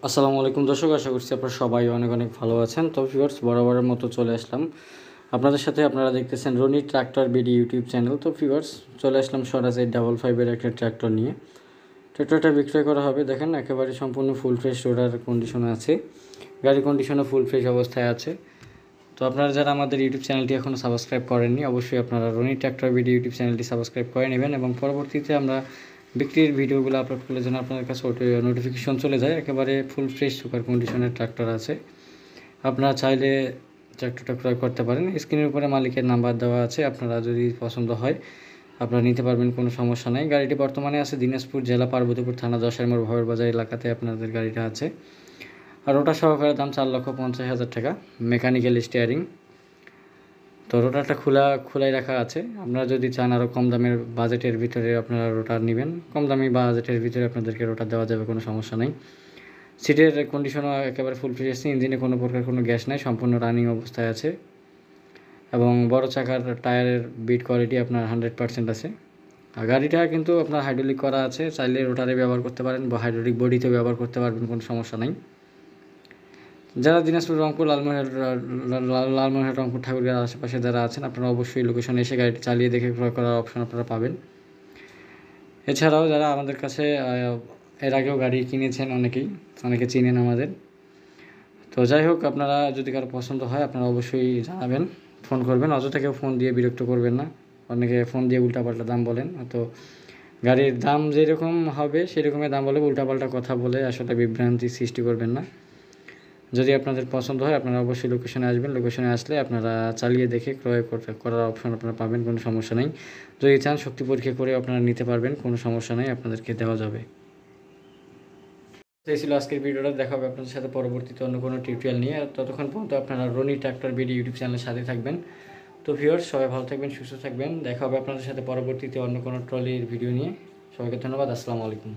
আসসালামু আলাইকুম দর্শক, আশা করছি আপনারা সবাই অনেক অনেক ভালো আছেন। তো ভিউয়ার্স, বরাবরের মতো চলে আসলাম আপনাদের সাথে। আপনারা দেখতেছেন Roni tractor BD YouTube channel. তো ভিউয়ার্স, চলে আসলাম স্বরাজ 855-এর একটা ট্র্যাক্টর নিয়ে। ট্র্যাক্টরটা বিক্রয় করা হবে। দেখেন, একেবারে সম্পূর্ণ ফুল ফ্রেশ রোডার কন্ডিশনে আছে, গাড়ি কন্ডিশনও ফুল ফ্রেশ অবস্থায় আছে। তো আপনারা যারা আমাদের ইউটিউব চ্যানেলটি এখনও সাবস্ক্রাইব করেননি, অবশ্যই আপনারা রনি ট্র্যাক্টর বিডি ইউটিউব চ্যানেলটি সাবস্ক্রাইব করে নেবেন এবং পরবর্তীতে আমরা বিক্রির ভিডিওগুলো আপলোড করলে যেন আপনাদের কাছে নোটিফিকেশন চলে যায়। একেবারে ফুল ফ্রেশ সুপার কন্ডিশনের ট্রাক্টর আছে। আপনারা চাইলে ট্রাক্টরটা ক্রয় করতে পারেন। স্ক্রিনের উপরে মালিকের নাম্বার দেওয়া আছে, আপনারা যদি পছন্দ হয় আপনারা নিতে পারবেন, কোনো সমস্যা নেই। গাড়িটি বর্তমানে আছে দিনাজপুর জেলা পার্বতীপুর থানা 10 মোড় ভবের বাজার এলাকাতে আপনাদের গাড়িটা আছে। আর ওটা সহকারে দাম 4,50,000 টাকা, মেকানিক্যাল স্টিয়ারিং। তো রোটারটা খোলাই রাখা আছে। আপনারা যদি চান আরও কম দামের বাজেটের ভিতরে আপনারা রোটার নেবেন, কম দামি বাজেটের ভিতরে আপনাদেরকে রোটার দেওয়া যাবে, কোনো সমস্যা নেই। সিটের কন্ডিশনও একেবারে ফুল ফ্রেশ আছে, ইঞ্জিনে কোনো প্রকার কোনো গ্যাস নাই, সম্পূর্ণ রানিং অবস্থায় আছে। এবং বড় চাকার টায়ারের বিট কোয়ালিটি আপনার 100% আছে। আর গাড়িটা কিন্তু আপনার হাইড্রোলিক করা আছে, চাইলে রোটারে ব্যবহার করতে পারেন বা হাইড্রোলিক বডিতে ব্যবহার করতে পারবেন, কোনো সমস্যা নেই। যারা দিনাজপুর, রংপুর, লালমনিরহাট, রংপুর, ঠাকুরগাঁর আশেপাশে যারা আছেন, আপনারা অবশ্যই লোকেশনে এসে গাড়িটি চালিয়ে দেখে ক্রয় করার অপশন আপনারা পাবেন। এছাড়াও যারা আমাদের কাছে এর আগেও গাড়ি কিনেছেন, অনেকে চিনেন আমাদের। তো যাই হোক, আপনারা যদি কারো পছন্দ হয় আপনারা অবশ্যই জানাবেন, ফোন করবেন। অযথা কেউ ফোন দিয়ে বিরক্ত করবেন না। অনেকে ফোন দিয়ে উল্টাপাল্টা দাম বলেন, তো গাড়ির দাম যেরকম হবে সেরকমই দাম বলে, উল্টাপাল্টা কথা বলে আসলে বিভ্রান্তি সৃষ্টি করবেন না। যদি আপনাদের পছন্দ হয় আপনারা অবশ্যই লোকেশনে আসবেন। লোকেশনে আসলে আপনারা চালিয়ে দেখে ক্রয় করার অপশন আপনারা পাবেন, কোনো সমস্যা নেই। যদি চান শক্তি পরীক্ষা করে আপনারা নিতে পারবেন, কোনো সমস্যা নেই, আপনাদেরকে দেওয়া যাবে। এই ছিল আজকের ভিডিওটা। দেখা হবে আপনাদের সাথে পরবর্তীতে অন্য কোনো টিউটোরিয়াল নিয়ে। ততক্ষণ পর্যন্ত আপনারা রনি ট্রাক্টর বিডি ইউটিউব চ্যানেলের সাথে থাকবেন। তো ভিউয়ার্স, সবাই ভালো থাকবেন, সুস্থ থাকবেন। দেখা হবে আপনাদের সাথে পরবর্তীতে অন্য কোনো ট্রলির ভিডিও নিয়ে। সবাইকে ধন্যবাদ। আসসালামু আলাইকুম।